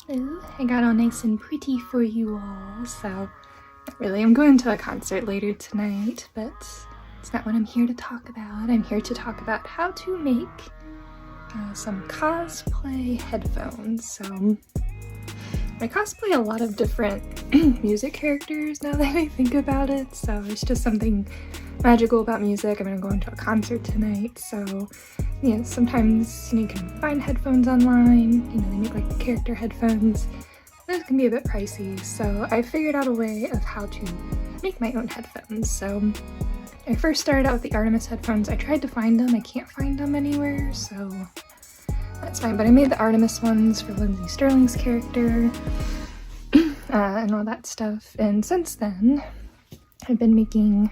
Ooh, I got all nice and pretty for you all, so not really. I'm going to a concert later tonight, but it's not what I'm here to talk about. I'm here to talk about how to make some cosplay headphones. So I cosplay a lot of different music characters now that I think about it, so it's just something magical about music. I'm gonna go into a concert tonight, so yeah, sometimes you can find headphones online. They make like the character headphones. Those can be a bit pricey, so I figured out a way of how to make my own headphones. So I first started out with the Artemis headphones. I tried to find them, I can't find them anywhere, so that's fine. But I made the Artemis ones for Lindsay Sterling's character and all that stuff. And since then, I've been making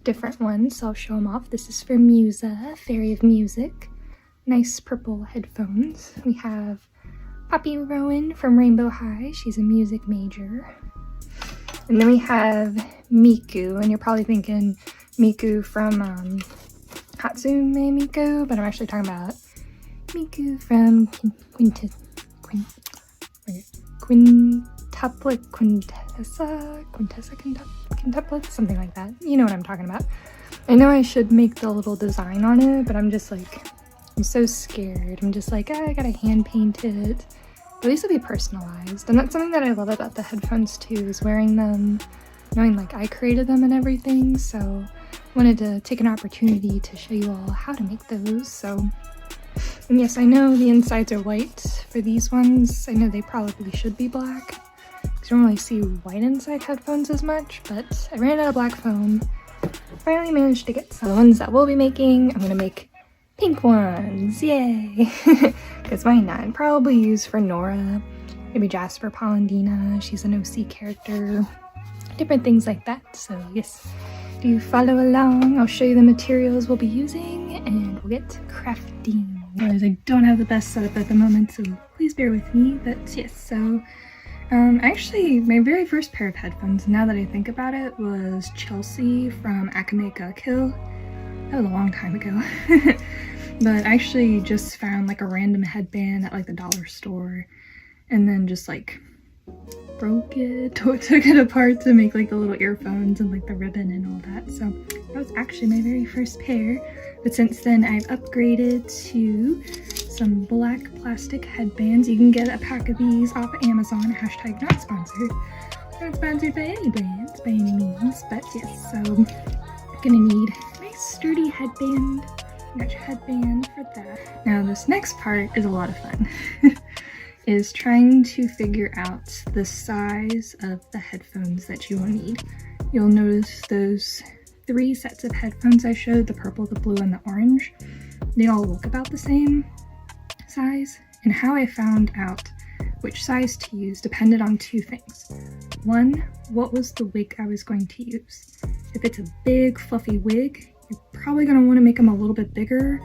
different ones, so I'll show them off. This is for Musa, Fairy of Music. Nice purple headphones. We have Poppy Rowan from Rainbow High. She's a music major. And then we have Miku, and you're probably thinking Miku from Hatsune Miku, but I'm actually talking about Miku from Quintuplet, something like that. You know what I'm talking about. I know I should make the little design on it, but I'm just like, I'm so scared. I'm just like, I gotta hand paint it. At least it'll be personalized. And that's something that I love about the headphones too, is wearing them, knowing like I created them and everything. So I wanted to take an opportunity to show you all how to make those. So, and yes, I know the insides are white for these ones. I know they probably should be black. I don't really see white inside headphones as much, but I ran out of black foam. Finally managed to get some. The ones that we'll be making, I'm gonna make pink ones, yay! Because why not? Probably use for Nora, maybe Jasper Polendina, she's an OC character, different things like that. So yes, do follow along. I'll show you the materials we'll be using and we'll get crafting. Guys, I don't have the best setup at the moment, so please bear with me, but yes, so actually, my very first pair of headphones, now that I think about it, was Chelsea from Akame ga Kill. That was a long time ago. But I actually just found like a random headband at like the dollar store and then just like broke it, took it apart to make like the little earphones and like the ribbon and all that. So that was actually my very first pair. But since then, I've upgraded to some black plastic headbands. You can get a pack of these off of Amazon, hashtag not sponsored. Not sponsored by any brands by any means, but yes, so I'm gonna need a nice sturdy headband. Got your headband for that. Now this next part is a lot of fun. Is trying to figure out the size of the headphones that you will need. You'll notice those 3 sets of headphones I showed, the purple, the blue, and the orange. They all look about the same size, and how I found out which size to use depended on 2 things. One, what was the wig I was going to use? If it's a big fluffy wig, you're probably going to want to make them a little bit bigger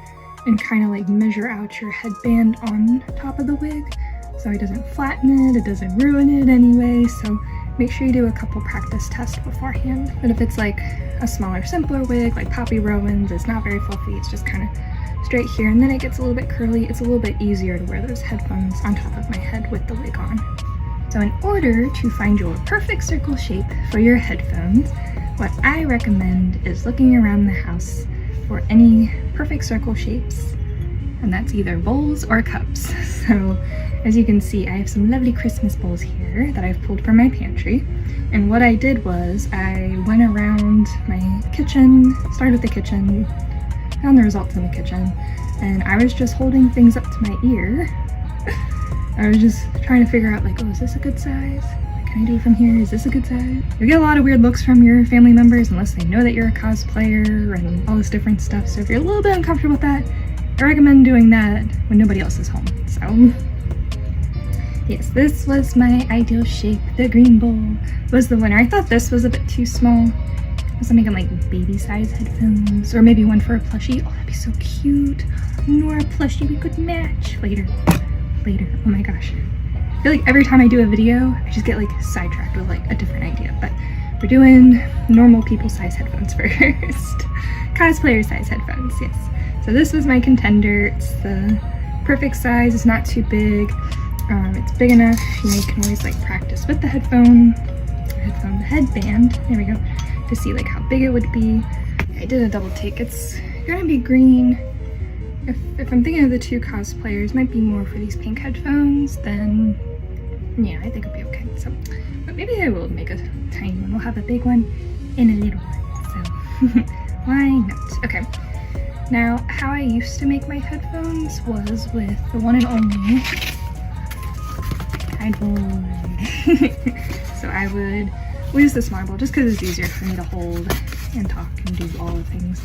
and kind of like measure out your headband on top of the wig so it doesn't flatten it, it doesn't ruin it anyway, so make sure you do a couple practice tests beforehand. But if it's like a smaller, simpler wig, like Poppy Rowan's, it's not very fluffy, it's just kind of straight here, and then it gets a little bit curly, it's a little bit easier to wear those headphones on top of my head with the wig on. So in order to find your perfect circle shape for your headphones, what I recommend is looking around the house for any perfect circle shapes, and that's either bowls or cups. So as you can see, I have some lovely Christmas bowls here that I've pulled from my pantry. And what I did was I went around my kitchen, started with the kitchen, found the results in the kitchen, and I was just holding things up to my ear. I was just trying to figure out like, oh, is this a good size? What can I do from here? Is this a good size? You get a lot of weird looks from your family members unless they know that you're a cosplayer and all this different stuff. So if you're a little bit uncomfortable with that, I recommend doing that when nobody else is home. So yes, this was my ideal shape. The green bowl was the winner. I thought this was a bit too small. I was making like baby size headphones, or maybe one for a plushie. Oh, that'd be so cute. Nora plushie we could match later. Oh my gosh. I feel like every time I do a video, I just get like sidetracked with like a different idea, but we're doing normal people size headphones first. Cosplayer size headphones, yes. So this was my contender. It's the perfect size, it's not too big. It's big enough, you can always like practice with the headband, there we go, to see like how big it would be. I did a double take. It's gonna be green. If I'm thinking of the two cosplayers, might be more for these pink headphones, then yeah, I think it'll be okay. So, but maybe I will make a tiny one. We'll have a big one and a little one, so why not? Okay, now how I used to make my headphones was with the one and only cardboard. So I would use this marble just because it's easier for me to hold and talk and do all the things.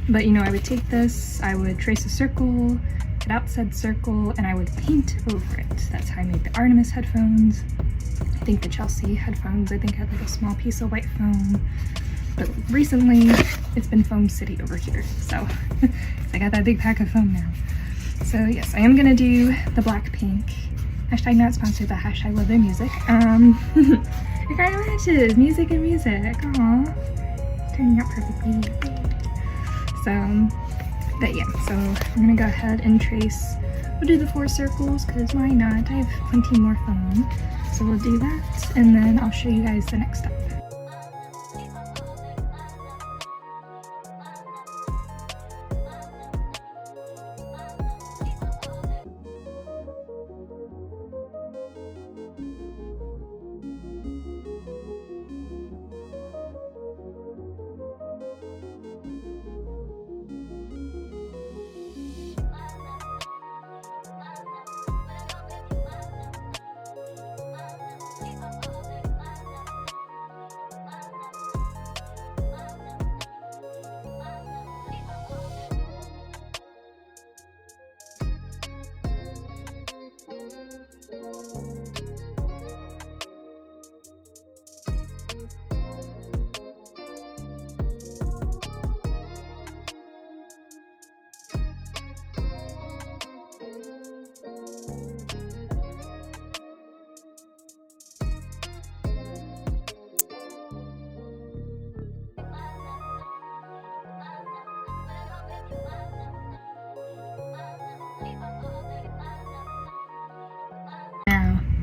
But you know, I would take this, I would trace a circle, cut out said circle, and I would paint over it. That's how I made the Artemis headphones. I think the Chelsea headphones, I think had like a small piece of white foam. But recently, it's been Foam City over here. So I got that big pack of foam now. So yes, I am gonna do the black pink. Hashtag not sponsored, but hashtag love their music. It kind of matches, music and music, aw. Turning out perfectly. So, but yeah, so I'm gonna go ahead and trace. We'll do the 4 circles, because why not? I have plenty more foam. So we'll do that, and then I'll show you guys the next step.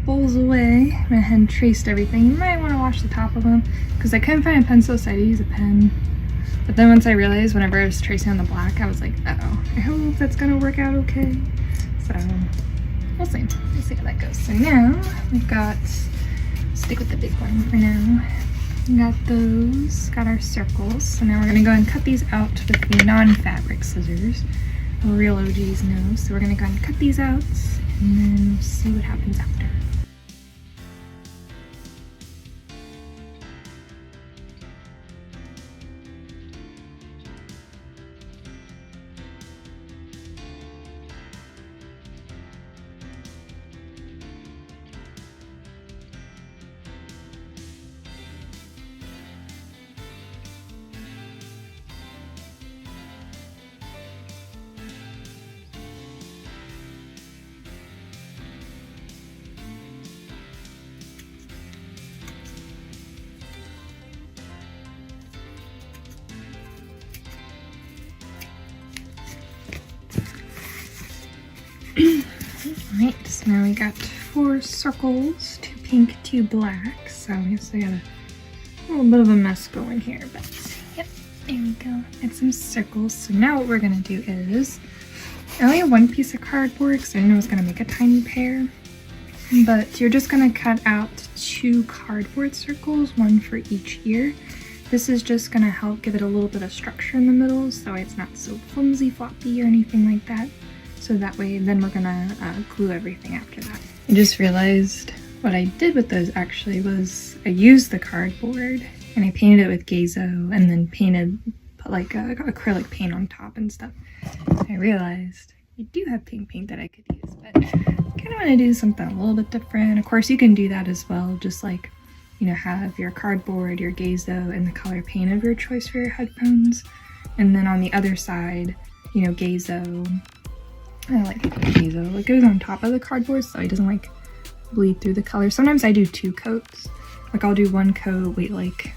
Bowls away. I went ahead and traced everything. You might want to wash the top of them because I couldn't find a pencil, so I had to use a pen. But then once I realized whenever I was tracing on the black, I was like, uh-oh, I hope that's gonna work out okay. So we'll see. We'll see how that goes. So now we've got, stick with the big one for now. We got those, got our circles. So now we're gonna go and cut these out with the non-fabric scissors. Real OGs know. So we're gonna go and cut these out and then we'll see what happens after. Alright, so now we got 4 circles, 2 pink, 2 black, so I guess I got a little bit of a mess going here, but yep, there we go. Got some circles. So now what we're gonna do is, I only have 1 piece of cardboard because I didn't know I was gonna make a tiny pair, but you're just gonna cut out 2 cardboard circles, 1 for each ear. This is just gonna help give it a little bit of structure in the middle so it's not so flimsy, floppy, or anything like that. So that way, then we're gonna glue everything after that. I just realized what I did with those actually was I used the cardboard and I painted it with gesso and then put like acrylic paint on top and stuff. I realized I do have pink paint that I could use, but I kind of want to do something a little bit different. Of course, you can do that as well, just like, you know, have your cardboard, your gesso, and the color paint of your choice for your headphones. And then on the other side, you know, gesso. I like gesso. It goes on top of the cardboard so it doesn't like bleed through the color. Sometimes I do 2 coats. Like I'll do 1 coat, wait like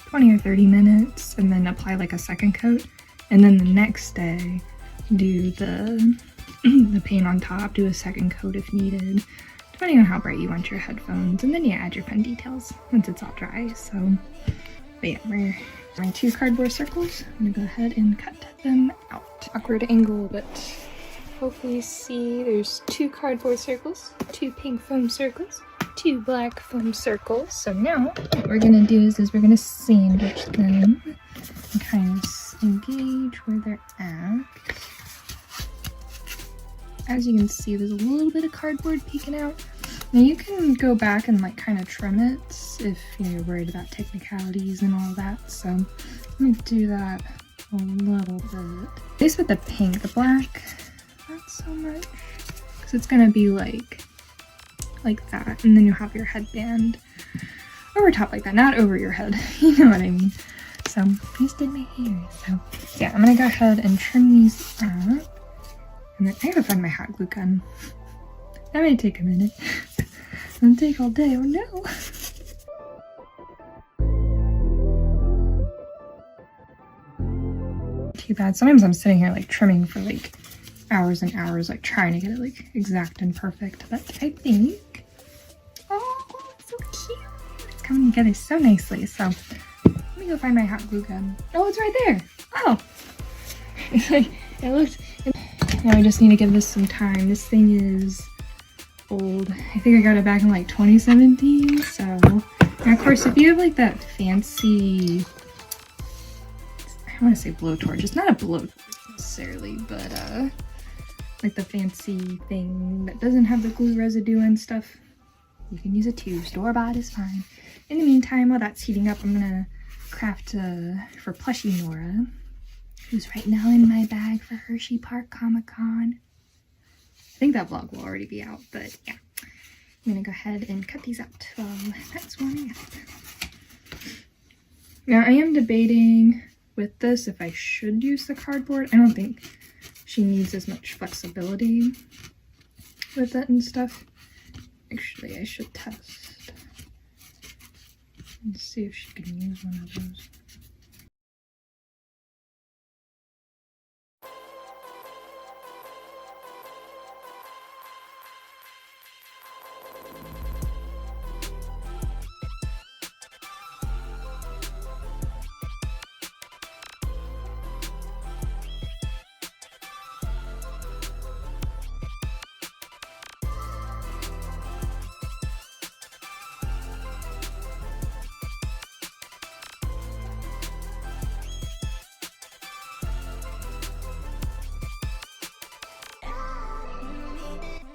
20 or 30 minutes, and then apply like a 2nd coat. And then the next day, do the paint on top, do a 2nd coat if needed. depending on how bright you want your headphones, and then you add your pen details once it's all dry. So, but yeah, my 2 cardboard circles. I'm gonna go ahead and cut them out. Awkward angle, but hopefully you see there's 2 cardboard circles, 2 pink foam circles, 2 black foam circles. So now what we're gonna do is we're gonna sandwich them and kind of engage where they're at. As you can see, there's a little bit of cardboard peeking out. Now you can go back and like kind of trim it if you're worried about technicalities and all that. So I'm gonna do that a little bit. At least with the pink, the black, not so much, because it's gonna be like that, and then you'll have your headband over top like that, not over your head. You know what I mean? So I just did my hair. So yeah, I'm gonna go ahead and trim these up. And then I gotta find my hot glue gun. That may take a minute. It'll take all day. Oh no! Too bad. Sometimes I'm sitting here like trimming for like hours and hours, like trying to get it like exact and perfect. But I think, oh, it's so cute. It's coming together so nicely. So let me go find my hot glue gun. Oh, it's right there. Oh, it's like it looks. Now I just need to give this some time. This thing is old. I think I got it back in like 2017. So, and of course, if you have like that fancy, I want to say blowtorch. It's not a blowtorch necessarily, but like the fancy thing that doesn't have the glue residue and stuff, you can use it too. Store-bought is fine. In the meantime, while that's heating up, I'm gonna craft for plushie Nora, who's right now in my bag for Hershey Park Comic-Con. I think that vlog will already be out, but yeah. I'm gonna go ahead and cut these out while that's warming up. Now I am debating with this if I should use the cardboard. I don't think she needs as much flexibility with it and stuff. Actually, I should test and see if she can use one of those.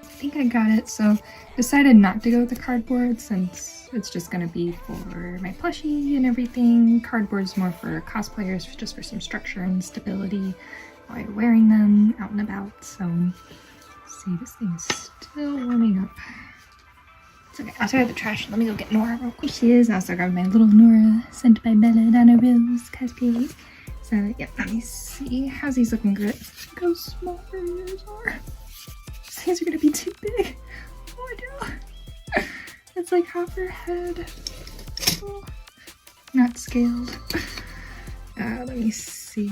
I think I got it, so decided not to go with the cardboard since it's just gonna be for my plushie and everything. Cardboard's more for cosplayers, just for some structure and stability while you're wearing them out and about. So let's see, this thing is still warming up. It's okay, I'll take out the trash. Let me go get Nora real quick. She is. I also got my little Nora sent by Belladonna.rosecosplays. So yeah, let me see. How's these looking good? Look how small her ears are. These are gonna be too big. Oh no. It's like half her head. Oh, not scaled. Let me see.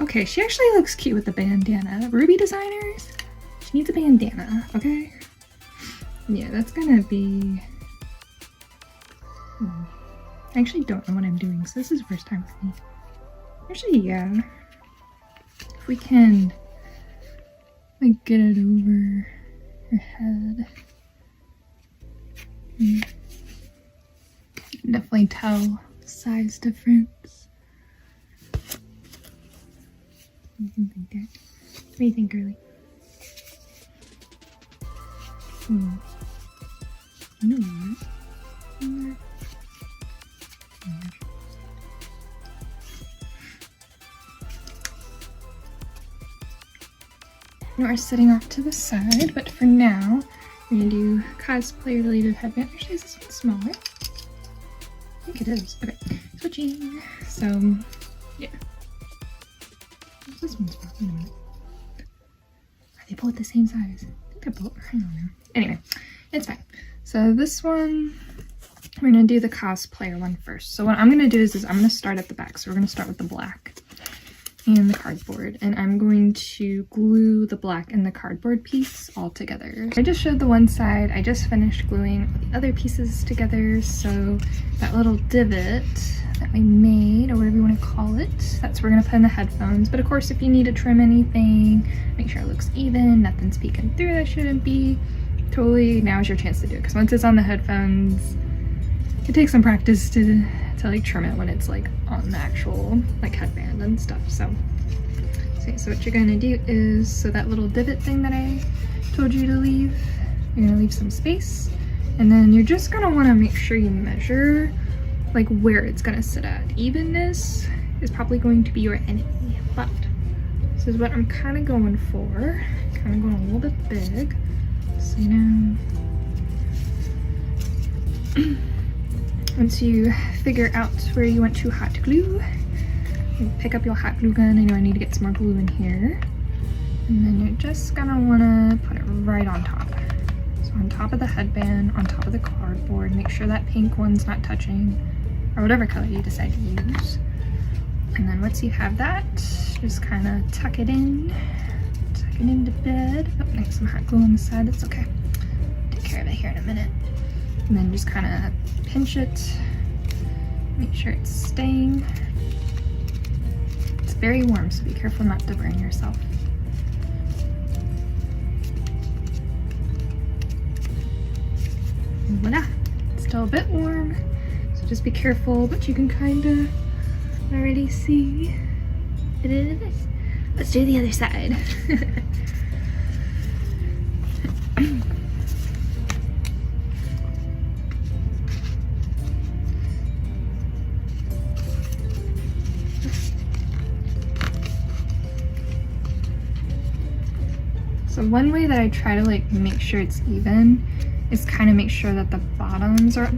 Okay, she actually looks cute with the bandana. Ruby designers, she needs a bandana, okay? Yeah, that's gonna be... I actually don't know what I'm doing, so this is the first time for me. Actually, yeah. If we can... like get it over her head. You can definitely tell size difference. What do you think there? What do you think, girly? You know what? We're sitting off to the side, but for now, we're gonna do cosplay related headband. Actually, is this one smaller? I think it is. Okay, switching. So, yeah. This one's smaller. Wait a minute. Are they both the same size? I think they're both. I don't know. Anyway, it's fine. So this one, we're gonna do the cosplayer one first. So what I'm gonna do is I'm gonna start at the back. So we're gonna start with the black. and the cardboard, and I'm going to glue the black and the cardboard piece all together. I just showed the one side. I just finished gluing the other pieces together, so that little divot that we made, or whatever you want to call it, that's where we're going to put in the headphones. But of course, if you need to trim anything, make sure it looks even, nothing's peeking through that shouldn't be, totally now's your chance to do it, because once it's on the headphones, it takes some practice to like trim it when it's like on the actual like headband and stuff. So what you're gonna do is, so that little divot thing that I told you to leave, you're gonna leave some space, and then you're just gonna want to make sure you measure like where it's gonna sit at. Evenness is probably going to be your enemy, but this is what I'm kind of going for. Kind of going a little bit big, so you know. Once you figure out where you want to hot glue, you pick up your hot glue gun. I know I need to get some more glue in here. And then you're just gonna wanna put it right on top. So on top of the headband, on top of the cardboard, make sure that pink one's not touching, or whatever color you decide to use. And then once you have that, just kinda tuck it into bed. Oh, I have some hot glue on the side, that's okay. Take care of it here in a minute. And then just kind of pinch it, make sure it's staying. It's very warm, so be careful not to burn yourself. And voila, it's still a bit warm, so just be careful, but you can kind of already see it is. Let's do the other side. So one way that I try to like make sure it's even is kind of make sure that the bottoms are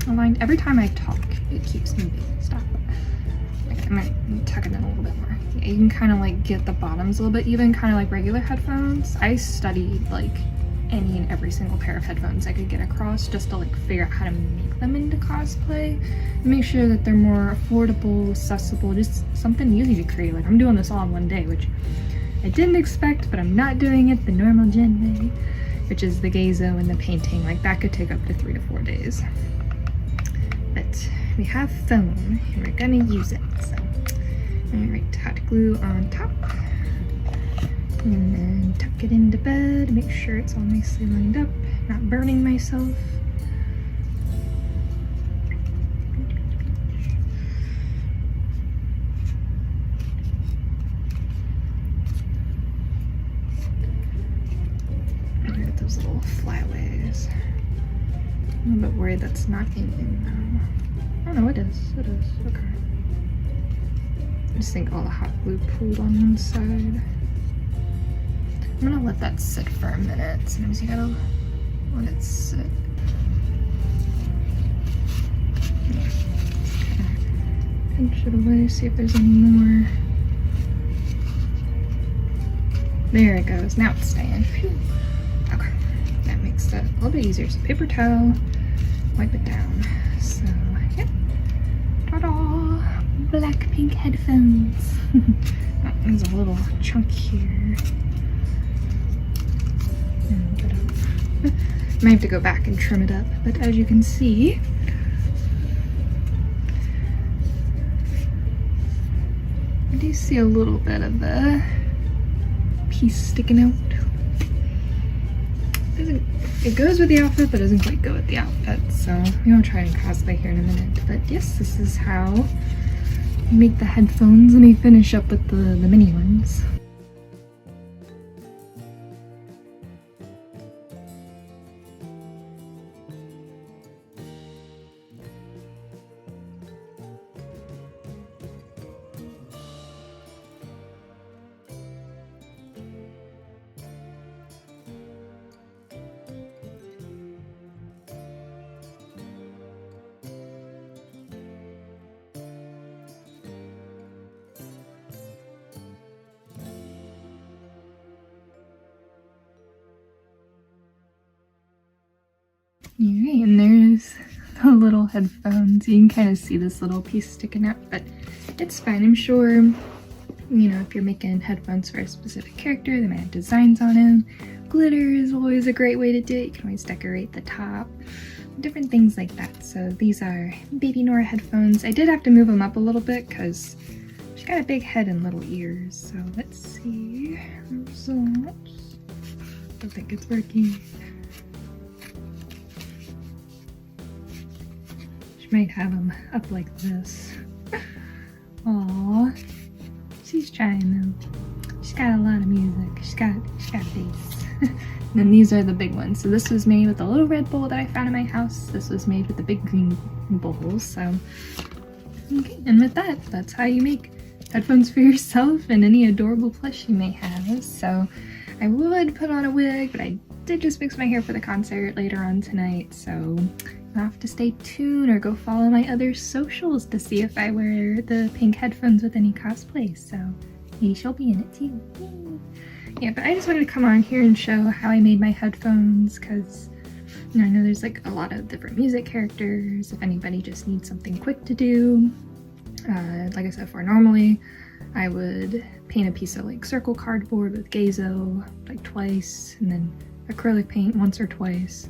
aligned. Every time I talk, it keeps moving. Stop. Okay, I'm gonna tuck it in a little bit more. Yeah, you can kind of like get the bottoms a little bit even, kind of like regular headphones. I studied like any and every single pair of headphones I could get across just to like figure out how to make them into cosplay. Make sure that they're more affordable, accessible, just something easy to create. Like I'm doing this all in one day, which I didn't expect, but I'm not doing it the normal Jen way, which is the gesso and the painting. Like that could take up to 3 to 4 days. But we have foam and we're gonna use it. So, alright, hot glue on top. And then tuck it into bed, make sure it's all nicely lined up, not burning myself. Those little flyaways. I'm a little bit worried that's not in though. Oh no, it is. It is. Okay. I just think all the hot glue pooled on one side. I'm gonna let that sit for a minute. Sometimes you gotta let it sit. Pinch it away, see if there's any more. There it goes. Now it's staying. Phew. Okay, that makes that a little bit easier. So paper towel, wipe it down. So, yep. Ta-da! Black pink headphones. Oh, there's a little chunk here. Might have to go back and trim it up, but as you can see, I do see a little bit of the piece sticking out. It goes with the outfit, but doesn't quite go with the outfit. So we will try and cosplay here in a minute. But yes, this is how you make the headphones. Let me finish up with the mini ones. Alright, and there's the little headphones. You can kind of see this little piece sticking out, but it's fine. I'm sure you know, if you're making headphones for a specific character, they might have designs on them. Glitter is always a great way to do it. You can always decorate the top, different things like that. So these are baby Nora headphones. I did have to move them up a little bit because she's got a big head and little ears. So let's see results. I don't think it's working. She might have them up like this. Aww. She's trying though. She's got a lot of music. She's got a bass. And then these are the big ones. So this was made with a little red bowl that I found in my house. This was made with the big green bowls. So, okay. And with that, that's how you make headphones for yourself and any adorable plush you may have. So I would put on a wig, but I did just fix my hair for the concert later on tonight. So I'll have to stay tuned or go follow my other socials to see if I wear the pink headphones with any cosplay. So maybe she'll be in it too. Yeah, but I just wanted to come on here and show how I made my headphones because, you know, I know there's like a lot of different music characters. If anybody just needs something quick to do, like I said before, normally I would paint a piece of like circle cardboard with gesso like twice, and then acrylic paint once or twice,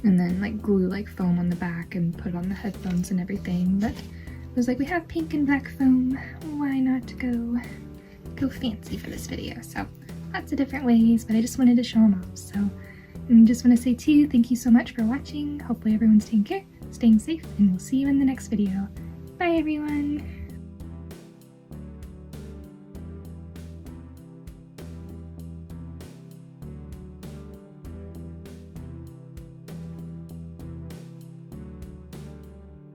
and then like glue like foam on the back and put on the headphones and everything. But it was like, we have pink and black foam, why not go fancy for this video? So lots of different ways, but I just wanted to show them off. So I just want to say to you, thank you so much for watching. Hopefully everyone's taking care, staying safe, and we'll see you in the next video. Bye everyone!